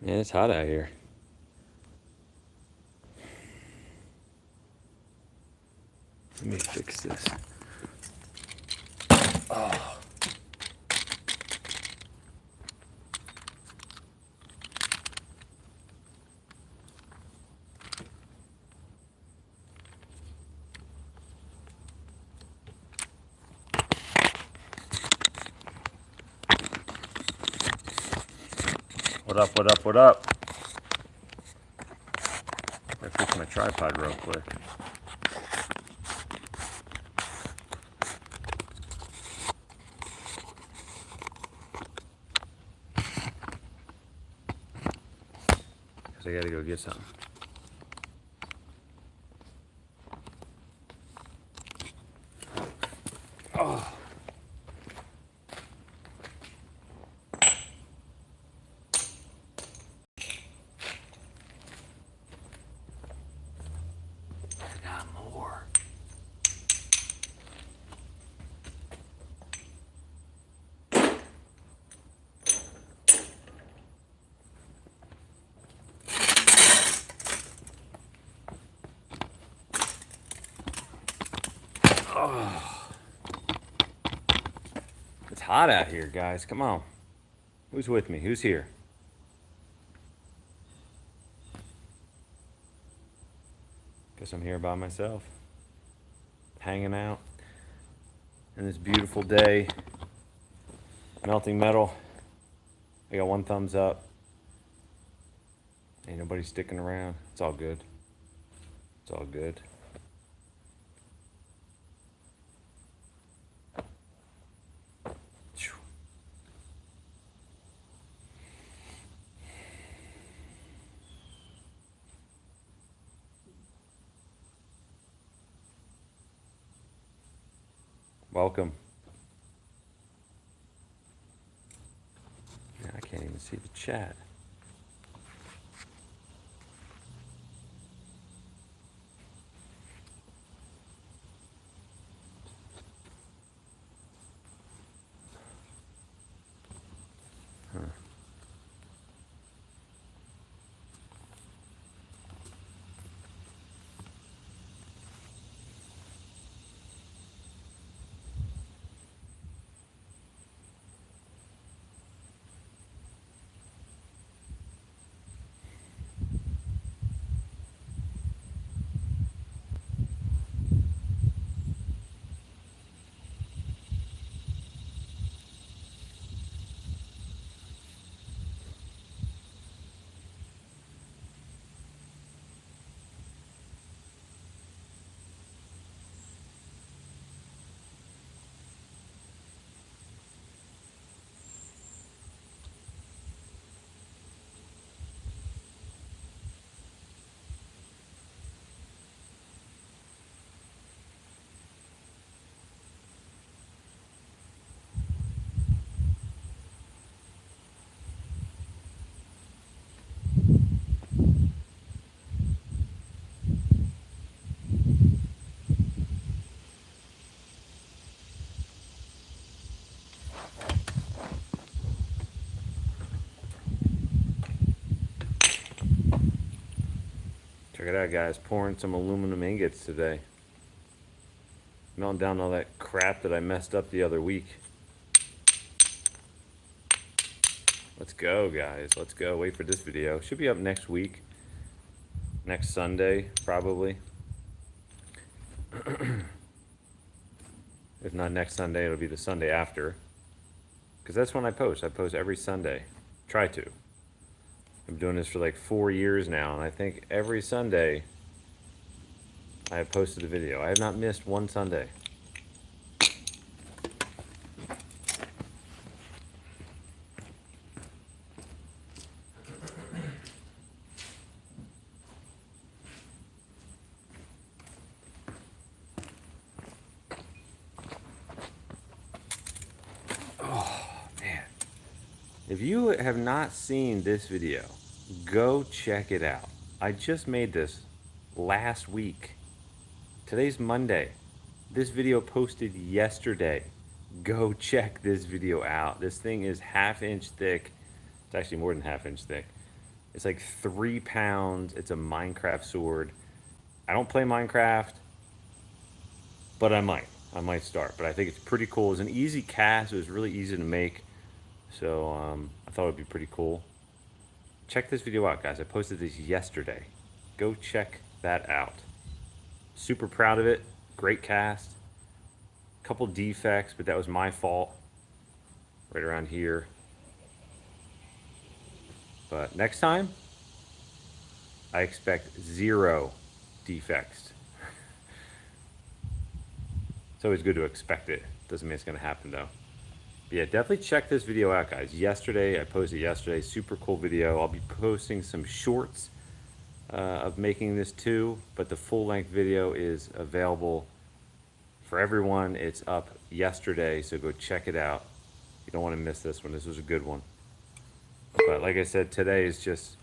Man, it's hot out here. Let me fix this. Oh. What up, what up, what up? I fix my tripod real quick. Cause I gotta go get something. Oh. I got more. Oh. It's hot out here, guys. Come on. Who's with me? Who's here? Guess I'm here by myself. Hanging out. In this beautiful day. Melting metal. I got one thumbs up. Ain't nobody sticking around. It's all good. It's all good. Welcome. Yeah, I can't even see the chat. Huh. Check it out, guys. Pouring some aluminum ingots today. Melting down all that crap that I messed up the other week. Let's go, guys. Let's go. Wait for this video. Should be up next week. Next Sunday, probably. If not next Sunday, it'll be the Sunday after. Because that's when I post. I post every Sunday. Try to. I'm doing this for like 4 years now, and I think every Sunday I have posted a video. I have not missed one Sunday. Oh, man. If you have not seen this video, go check it out. I just made this last week. Today's Monday. This video posted yesterday. Go check this video out. This thing is 1/2 inch thick. It's actually more than 1/2 inch thick. It's like 3 pounds. It's a Minecraft sword. I don't play Minecraft, but I might. I might start. But I think it's pretty cool. It's an easy cast. It was really easy to make. So I thought it would be pretty cool. Check this video out, guys. I posted this yesterday. Go check that out. Super proud of it. Great cast. Couple defects, but that was my fault. Right around here. But next time, I expect 0 defects. It's always good to expect it. Doesn't mean it's going to happen, though. But yeah, definitely check this video out, guys. I posted yesterday. Super cool video. I'll be posting some shorts of making this too, but the full-length video is available for everyone. It's up yesterday, so go check it out. You don't want to miss this one. This was a good one. But like I said, today is just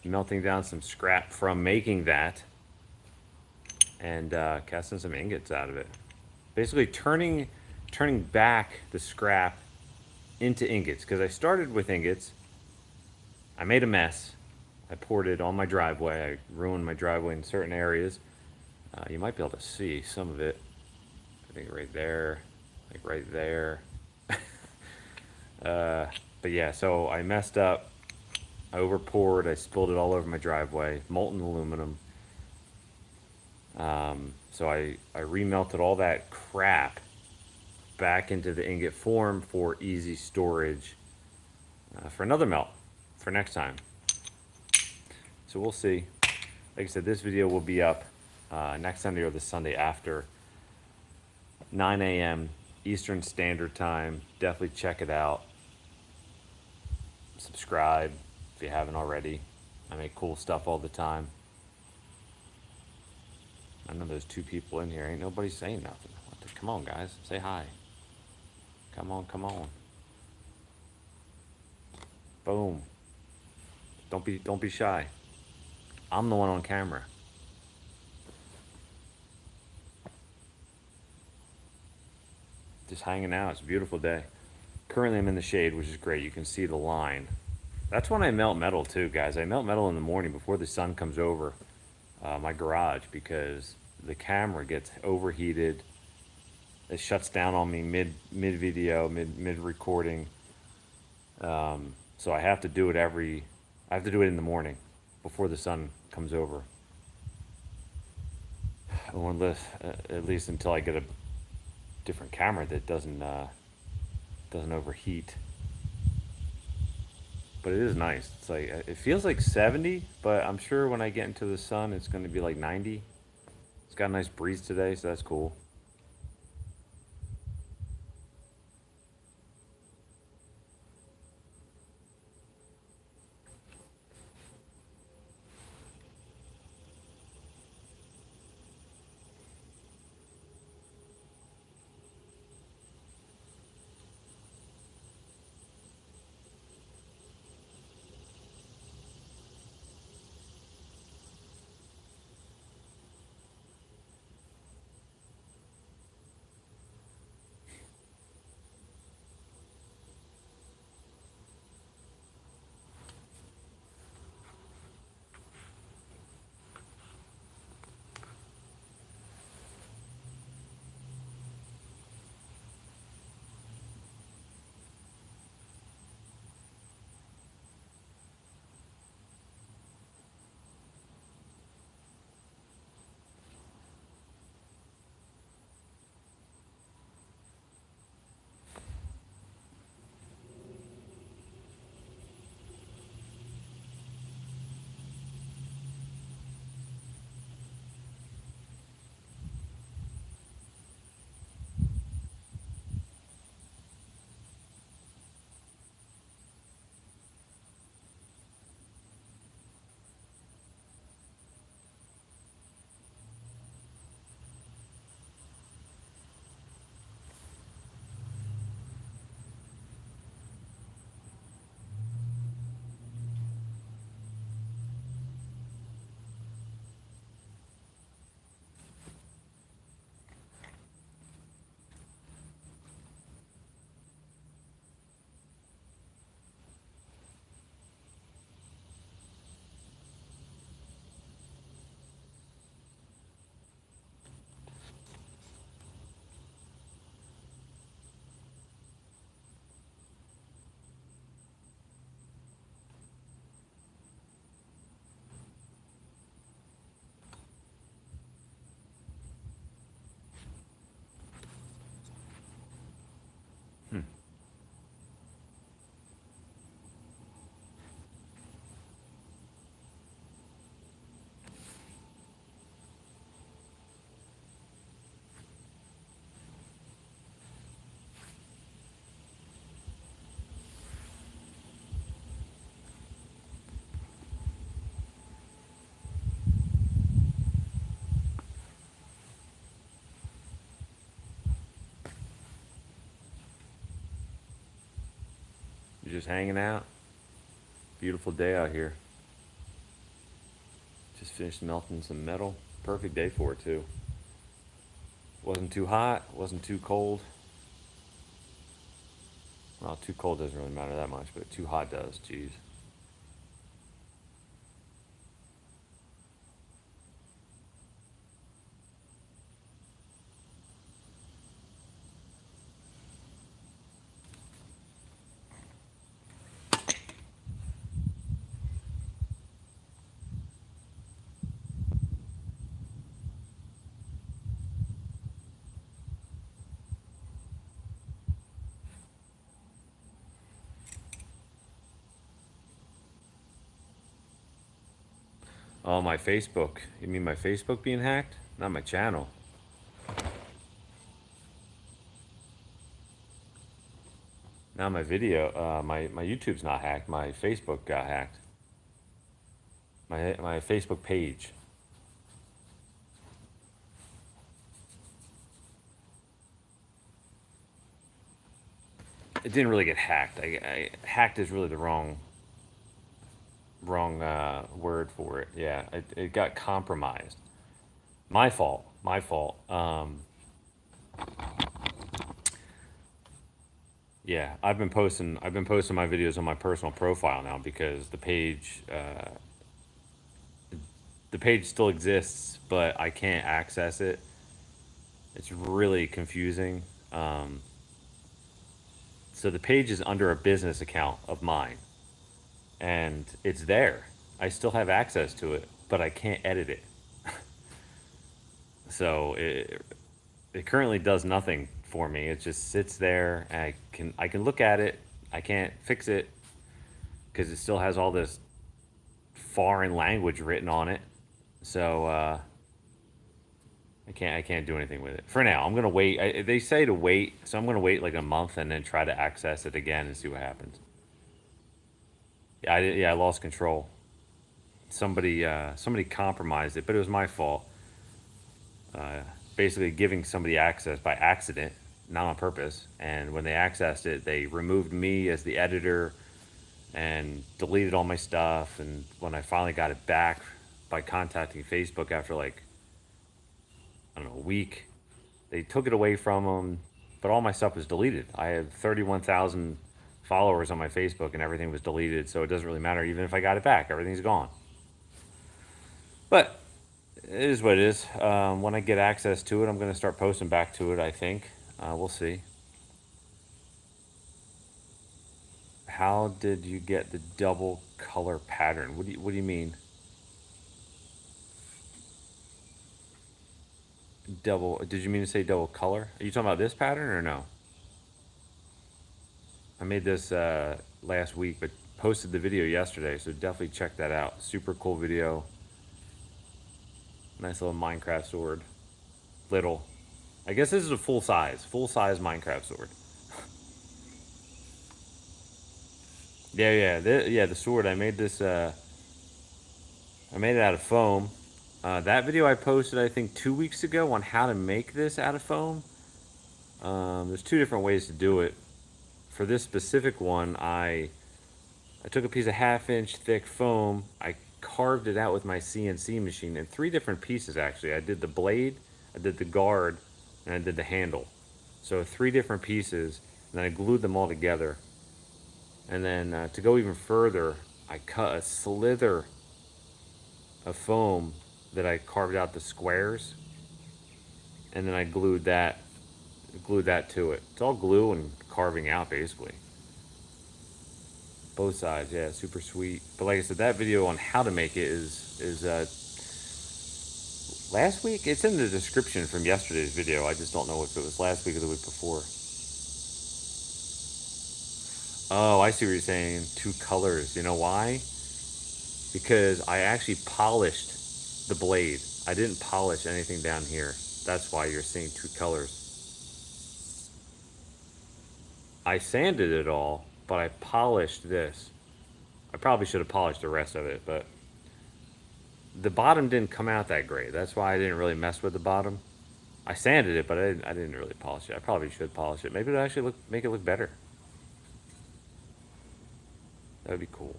melting down some scrap from making that and casting some ingots out of it. Basically turning back the scrap into ingots, because I started with ingots. I made a mess. I poured it on my driveway. I ruined my driveway in certain areas. You might be able to see some of it. I think right there, like right there. But yeah, so I messed up. I over poured. I spilled it all over my driveway. Molten aluminum. So I remelted all that crap back into the ingot form for easy storage for another melt for next time. So we'll see. Like I said, this video will be up next Sunday or the Sunday after, 9 a.m. Eastern Standard Time. Definitely check it out. Subscribe if you haven't already. I make cool stuff all the time. I know there's 2 people in here. Ain't nobody saying nothing. Come on, guys. Say hi. Come on, come on. Boom. Don't be shy. I'm the one on camera. Just hanging out. It's a beautiful day. Currently I'm in the shade, which is great. You can see the line. That's when I melt metal too, guys. I melt metal in the morning before the sun comes over my garage, because the camera gets overheated. It shuts down on me mid video, mid recording. So I have to do it in the morning before the sun comes over. Or at least until I get a different camera that doesn't overheat. But it is nice. It's like, it feels like 70, but I'm sure when I get into the sun, it's going to be like 90. It's got a nice breeze today, so that's cool. just hanging out. Beautiful day out here. Just finished melting some metal. Perfect day for it too. Wasn't too hot, wasn't too cold. Well, too cold doesn't really matter that much, but too hot does, jeez. Oh, my Facebook. You mean my Facebook being hacked? Not my channel. Not my video. My YouTube's not hacked. My Facebook got hacked. My Facebook page. It didn't really get hacked. Hacked is really the wrong word for it. Yeah, it got compromised. My fault. My fault. Yeah, I've been posting my videos on my personal profile now because the page still exists, but I can't access it. It's really confusing. So the page is under a business account of mine, and it's there. I still have access to it, but I can't edit it. So it currently does nothing for me. It just sits there, and I can look at it. I can't fix it because it still has all this foreign language written on it. So I can't do anything with it for now. I'm gonna wait. They say to wait, so I'm gonna wait like a month and then try to access it again and see what happens. Yeah, I lost control. Somebody compromised it, but it was my fault. Basically giving somebody access by accident, not on purpose. And when they accessed it, they removed me as the editor and deleted all my stuff. And when I finally got it back by contacting Facebook after like, I don't know, a week, they took it away from them, but all my stuff was deleted. I had 31,000 followers on my Facebook and everything was deleted, so it doesn't really matter. Even if I got it back, everything's gone. But it is what it is. When I get access to it, I'm going to start posting back to it, I think. We'll see. How did you get the double color pattern? What do you mean? Double, did you mean to say double color? Are you talking about this pattern or no? I made this last week, but posted the video yesterday, so definitely check that out. Super cool video. Nice little Minecraft sword. Little. I guess this is a full size Minecraft sword. Yeah, the sword. I made this. I made it out of foam. That video I posted, I think, 2 weeks ago on how to make this out of foam. There's two different ways to do it. For this specific one, I took a piece of 1/2 inch thick foam. I carved it out with my CNC machine in 3 different pieces, actually. I did the blade, I did the guard, and I did the handle. So 3 different pieces, and then I glued them all together. And then to go even further, I cut a slither of foam that I carved out the squares, and then I glued that to it. It's all glue and carving out, basically. Both sides, yeah, super sweet. But like I said, that video on how to make it is last week. It's in the description from yesterday's video. I just don't know if it was last week or the week before. Oh, I see what you're saying. 2 colors. You know why? Because I actually polished the blade. I didn't polish anything down here. That's why you're seeing 2 colors. I sanded it all, but I polished this. I probably should have polished the rest of it, but the bottom didn't come out that great. That's why I didn't really mess with the bottom. I sanded it, but I didn't really polish it. I probably should polish it. Maybe it'll actually make it look better. That would be cool.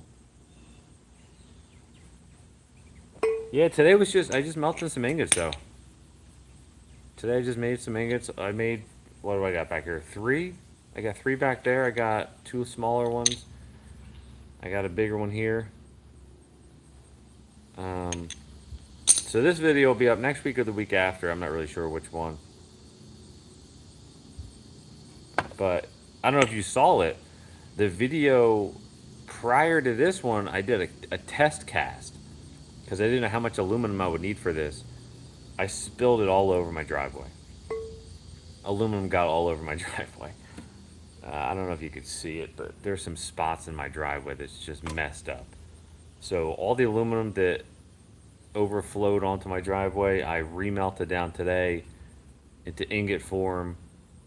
Yeah, today was just, I just melted some ingots though. Today I just made some ingots. I made, what do I got back here? Three? I got three back there. I got two smaller ones. I got a bigger one here. So this video will be up next week or the week after. I'm not really sure which one. But I don't know if you saw it. The video prior to this one, I did a test cast because I didn't know how much aluminum I would need for this. I spilled it all over my driveway. Aluminum got all over my driveway. I don't know if you could see it, but there's some spots in my driveway that's just messed up. So all the aluminum that overflowed onto my driveway, I remelted down today into ingot form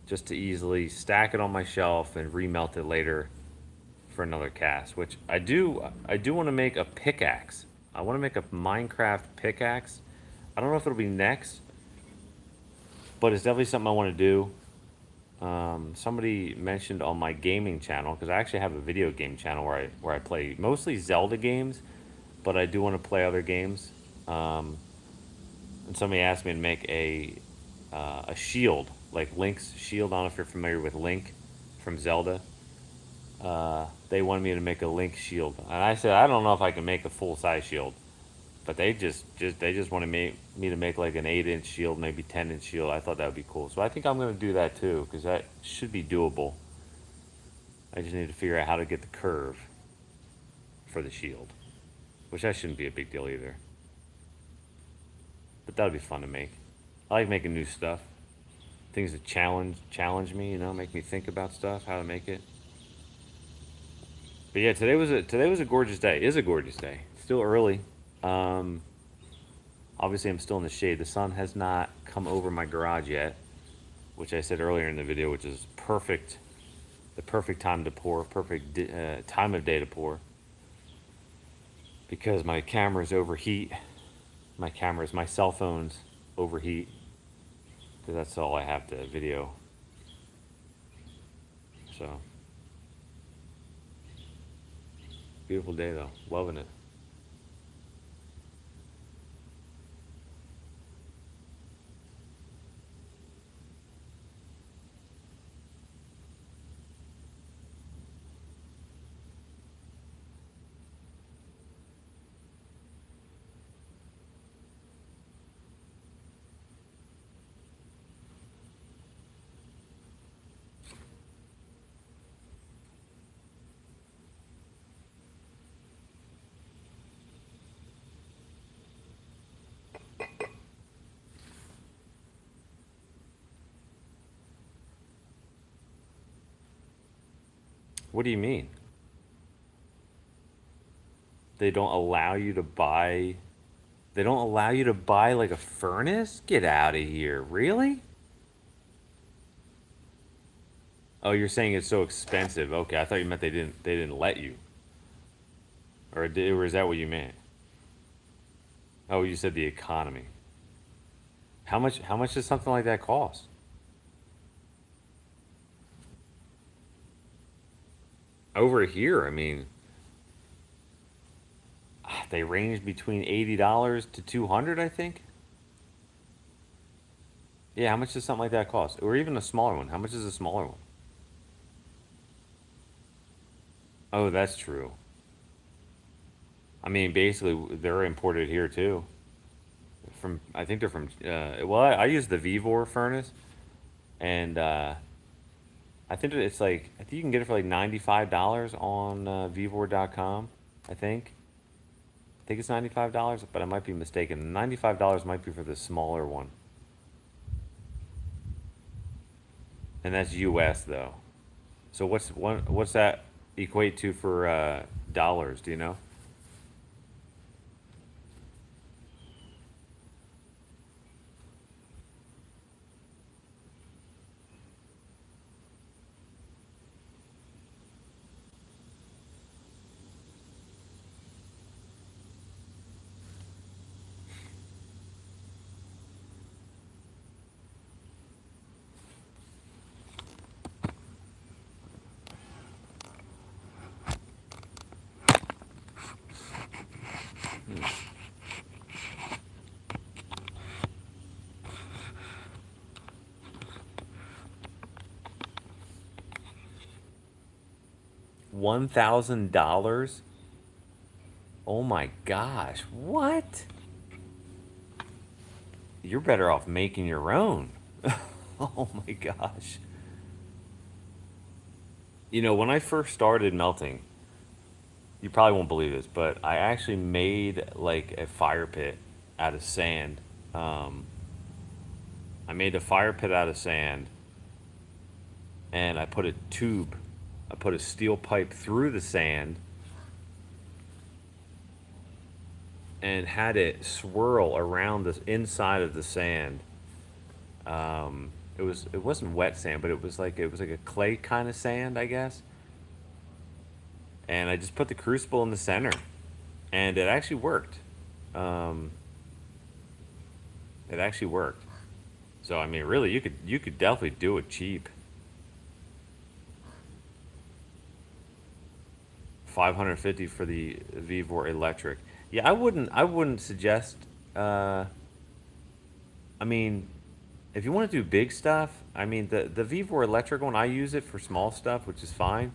just to easily stack it on my shelf and remelt it later for another cast, which I do want to make a pickaxe. I want to make a Minecraft pickaxe. I don't know if it'll be next, but it's definitely something I want to do. Somebody mentioned on my gaming channel, because I actually have a video game channel where I play mostly Zelda games, but I do want to play other games. And somebody asked me to make a shield, like Link's shield. I don't know if you're familiar with Link from Zelda. They wanted me to make a Link shield, and I said I don't know if I can make a full size shield, but they just wanted me to make like an 8-inch shield, maybe 10-inch shield. I thought that would be cool, so I think I'm gonna do that too because that should be doable. I just need to figure out how to get the curve for the shield, which that shouldn't be a big deal either. But that would be fun to make. I like making new stuff, things that challenge me, you know, make me think about stuff, how to make it. But yeah, today was a gorgeous day. It is a gorgeous day. It's still early. Obviously, I'm still in the shade. The sun has not come over my garage yet, which I said earlier in the video, which is perfect. The perfect time to pour, perfect time of day to pour. Because my cameras overheat. My cell phones overheat. Because that's all I have to video. So. Beautiful day though. Loving it. What do you mean? They don't allow you to buy. They don't allow you to buy like a furnace? Get out of here. Really? Oh, you're saying it's so expensive. Okay, I thought you meant they didn't let you. Or is that what you meant? Oh, you said the economy. How much does something like that cost? Over here, I mean, they range between $80 to 200, I think. Yeah, how much does something like that cost? Or even a smaller one. How much is a smaller one? Oh, that's true. I mean, basically, they're imported here too. I think they're from. Well, I use the Vevor furnace, and I think it's like I think you can get it for like $95 on Vevor.com. I think. I think it's $95, but I might be mistaken. $95 might be for the smaller one, and that's U.S. though. So what's that equate to for dollars? Do you know? $1,000? Oh my gosh, what? You're better off making your own. Oh my gosh. You know, when I first started melting, you probably won't believe this, but I actually made like a fire pit out of sand. Um, I made a fire pit out of sand and I put a tube, I put a steel pipe through the sand and had it swirl around the inside of the sand. It wasn't wet sand, but it was like a clay kind of sand, I guess. And I just put the crucible in the center, and it actually worked. Um, it actually worked. So I mean, really, you could definitely do it cheap. 550 for the Vevor electric. Yeah, I wouldn't suggest. Uh, I mean, if you want to do big stuff, I mean the Vevor electric one, I use it for small stuff, which is fine.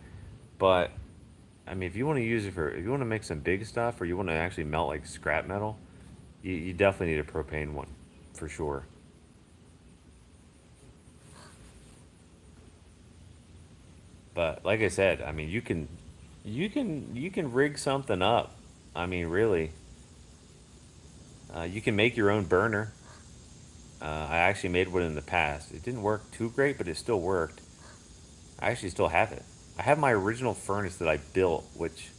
But I mean, if you want to use it for, if you want to make some big stuff, or you want to actually melt like scrap metal, you definitely need a propane one, for sure. But like I said, I mean, you can rig something up. I mean, really, you can make your own burner. I actually made one in the past. It didn't work too great, but it still worked. I actually still have it. I have my original furnace that I built, which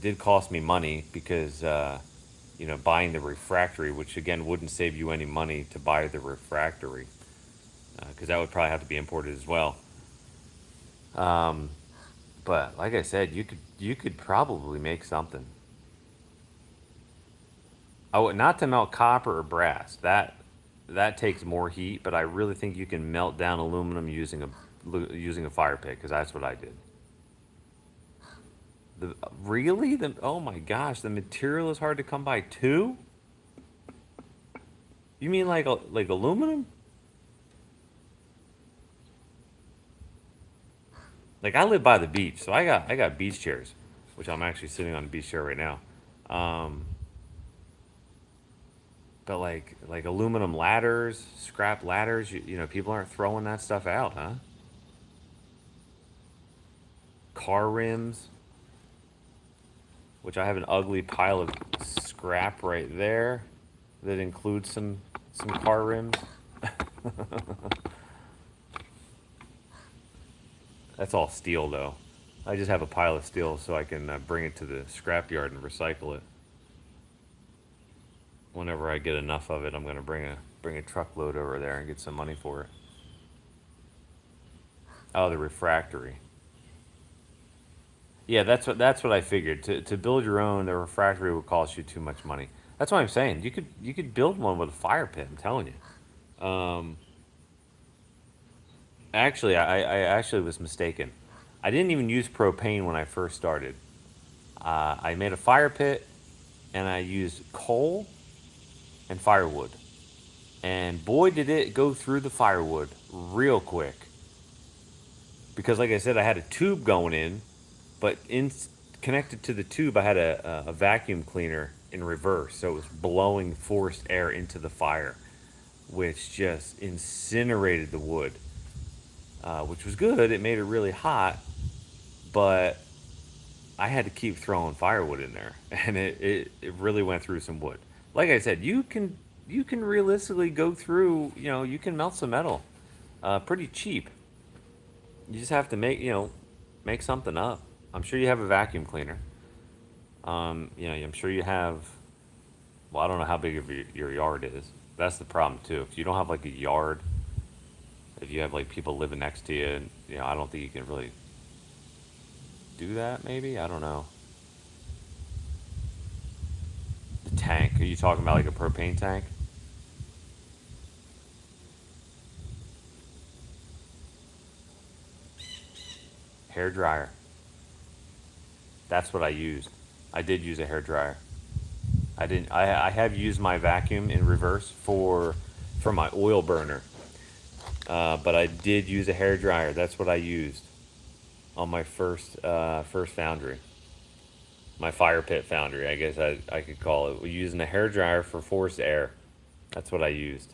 did cost me money because you know, buying the refractory, which again wouldn't save you any money to buy the refractory, because that would probably have to be imported as well. Um, but like I said, you could probably make something. Oh, not to melt copper or brass. That takes more heat, but I really think you can melt down aluminum using a fire pit, because that's what I did. The really the Oh my gosh, the material is hard to come by too. You mean like aluminum? Like I live by the beach, so I got beach chairs, which I'm actually sitting on a beach chair right now. Um, but like aluminum ladders, scrap ladders, you know, people aren't throwing that stuff out, huh? Car rims, which I have an ugly pile of scrap right there that includes some car rims. That's all steel though. I just have a pile of steel so I can bring it to the scrap yard and recycle it. Whenever I get enough of it, I'm gonna bring a truckload over there and get some money for it. Oh, the refractory. Yeah, that's what I figured. To build your own, the refractory would cost you too much money. That's what I'm saying. You could build one with a fire pit. I'm telling you. Actually, I actually was mistaken. I didn't even use propane when I first started. I made a fire pit and I used coal and firewood. And boy, did it go through the firewood real quick. Because, like I said, I had a tube going in, but in connected to the tube, I had a vacuum cleaner in reverse, so it was blowing forced air into the fire, which just incinerated the wood, which was good. It made it really hot, but I had to keep throwing firewood in there, and it really went through some wood. Like I said, you can realistically go through. You know, you can melt some metal, pretty cheap. You just have to make something up. I'm sure you have a vacuum cleaner. You know, I'm sure you have. Well, I don't know how big of your yard is. That's the problem too. If you don't have like a yard, if you have like people living next to you, you know, I don't think you can really do that. Maybe, I don't know. The tank. Are you talking about like a propane tank? Hair dryer. That's what I used. I did use a hair dryer. I didn't. I have used my vacuum in reverse for my oil burner, but I did use a hair dryer. That's what I used. on my first foundry, my fire pit foundry. I guess I could call it. We're using a hair dryer for forced air. That's what I used.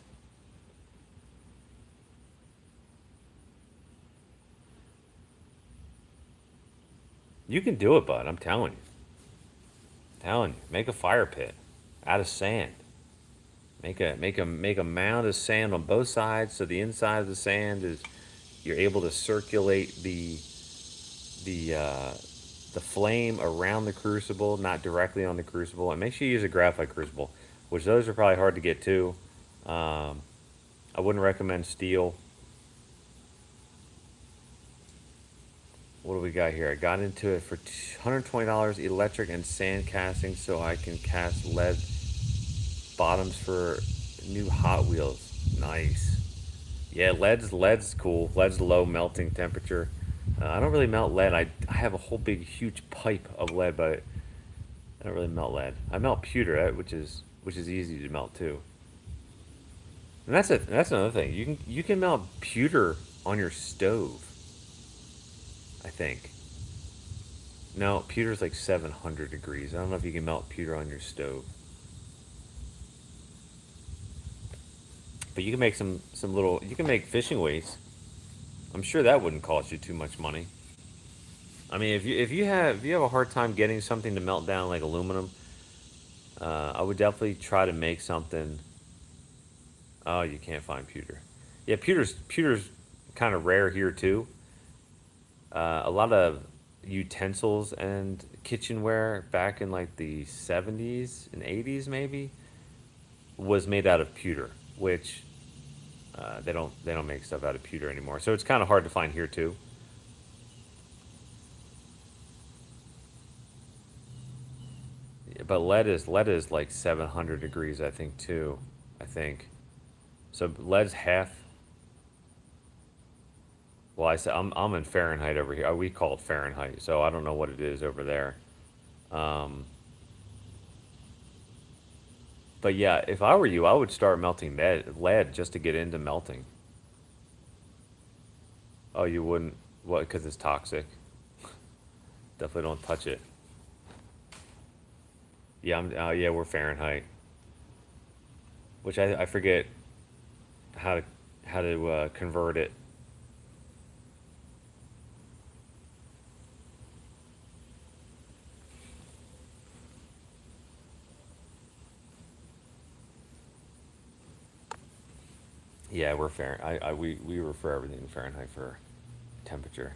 You can do it, bud. I'm telling you. Telling you. Make a fire pit out of sand. Make a mound of sand on both sides, so the inside of the sand is you're able to circulate the uh, the flame around the crucible, not directly on the crucible. And make sure you use a graphite crucible, which those are probably hard to get too. Um, I wouldn't recommend steel. What do we got here? I got into it for $120 electric and sand casting, so I can cast lead bottoms for new Hot Wheels. Nice. Yeah, lead's cool. Lead's low melting temperature. I don't really melt lead. I have a whole big huge pipe of lead, but I don't really melt lead. I melt pewter, which is easy to melt too. And that's another thing. You can melt pewter on your stove, I think. No, pewter's like 700 degrees. I don't know if you can melt pewter on your stove. But you can make some little. You can make fishing weights. I'm sure that wouldn't cost you too much money. I mean, if you have a hard time getting something to melt down like aluminum, I would definitely try to make something. Oh, you can't find pewter. Yeah, pewter's kind of rare here too. A lot of utensils and kitchenware back in like the 70s and 80s maybe was made out of pewter, which they don't make stuff out of pewter anymore. So it's kind of hard to find here too. But lead is like 700 degrees, I think too. I think so. Lead's half. Well, I said I'm in Fahrenheit over here. We call it Fahrenheit, so I don't know what it is over there. Um, but yeah, if I were you, I would start melting lead just to get into melting. Oh, you wouldn't? What? Because it's toxic. Definitely don't touch it. Yeah, yeah, we're Fahrenheit, which I forget how to convert it. Yeah, we're Fahrenheit. We refer everything in Fahrenheit for temperature.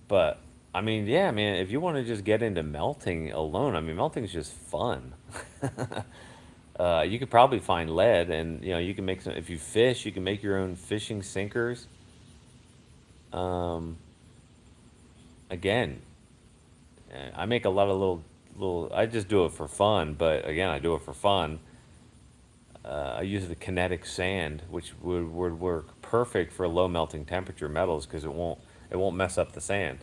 But I mean, yeah, man, if you want to just get into melting alone, I mean, melting's just fun. You could probably find lead, and you can make some. If you fish, you can make your own fishing sinkers. Um, Again, I make a lot of little. I just do it for fun, but again, I do it for fun. I use the kinetic sand, which would work perfect for low melting temperature metals because it won't mess up the sand.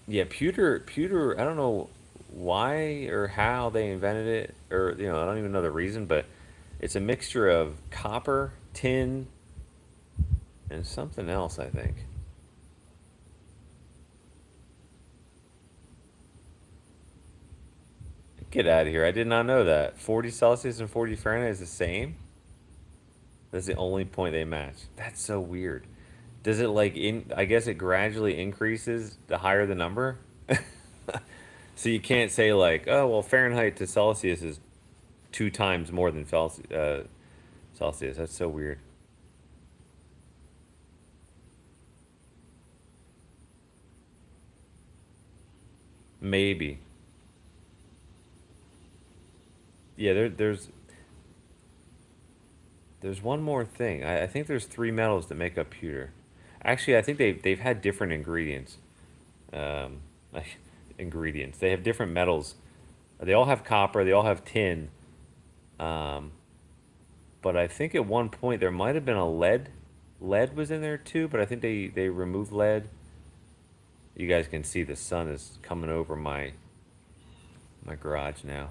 Yeah, pewter. I don't know why or how they invented it, or I don't even know the reason, but it's a mixture of copper, tin, and something else. I think. Get out of here! I did not know that. 40 Celsius and 40 Fahrenheit is the same. That's the only point they match. That's so weird. Does it like in? I guess it gradually increases the higher the number. So you can't say like, oh well, Fahrenheit to Celsius is 2 times more than Celsius. That's so weird. Maybe. Yeah, there's one more thing. I think there's three metals that make up pewter. Actually, I think they've had different ingredients. Um, ingredients. They have different metals. They all have copper. They all have tin. Um, but I think at one point there might have been a lead. Lead was in there too, but I think they removed lead. You guys can see the sun is coming over my garage now.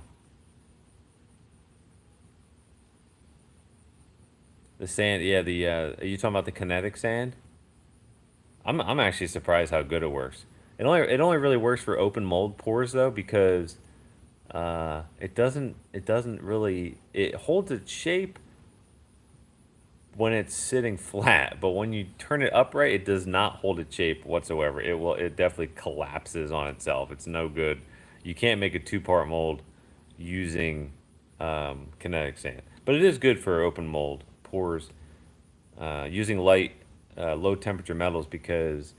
The sand, yeah. Are you talking about the kinetic sand? I'm actually surprised how good it works. It only really works for open mold pours though, because it doesn't really, it holds its shape when it's sitting flat, but when you turn it upright, it does not hold its shape whatsoever. It definitely collapses on itself. It's no good. You can't make a two-part mold using kinetic sand, but it is good for open mold pours, using low temperature metals, because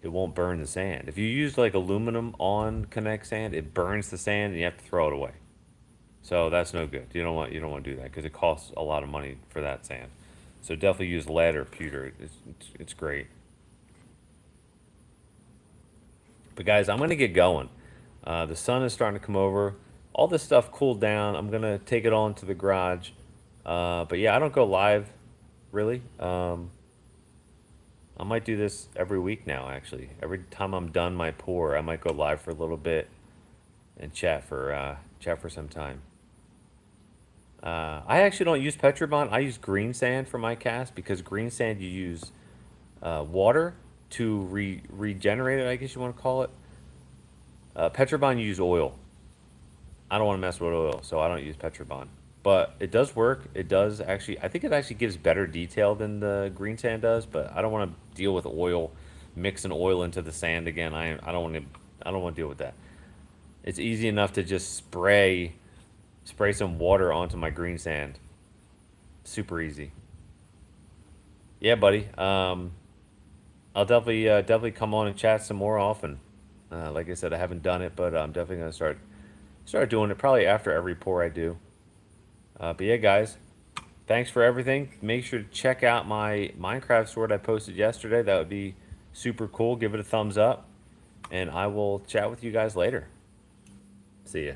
it won't burn the sand. If you use like aluminum on kinetic sand, it burns the sand and you have to throw it away. So that's no good. You don't want to do that, because it costs a lot of money for that sand. So definitely use lead or pewter. It's great. But guys, I'm gonna get going. The sun is starting to come over. All this stuff cooled down. I'm gonna take it all into the garage. But yeah, I don't go live really. I might do this every week now. Actually, every time I'm done my pour, I might go live for a little bit and chat for some time. I actually don't use Petrobond. I use green sand for my cast, because green sand you use water to regenerate it, I guess you want to call it. Petrobond you use oil. I don't want to mess with oil, so I don't use Petrobond. But it does work. It does actually. I think it actually gives better detail than the green sand does. But I don't want to deal with oil, mixing oil into the sand again. I don't want to. I don't want to deal with that. It's easy enough to just spray some water onto my green sand. Super easy. Yeah, buddy. I'll definitely come on and chat some more often. Like I said, I haven't done it, but I'm definitely gonna start doing it probably after every pour I do. But yeah, guys, thanks for everything. Make sure to check out my Minecraft sword I posted yesterday. That would be super cool. Give it a thumbs up, and I will chat with you guys later. See ya.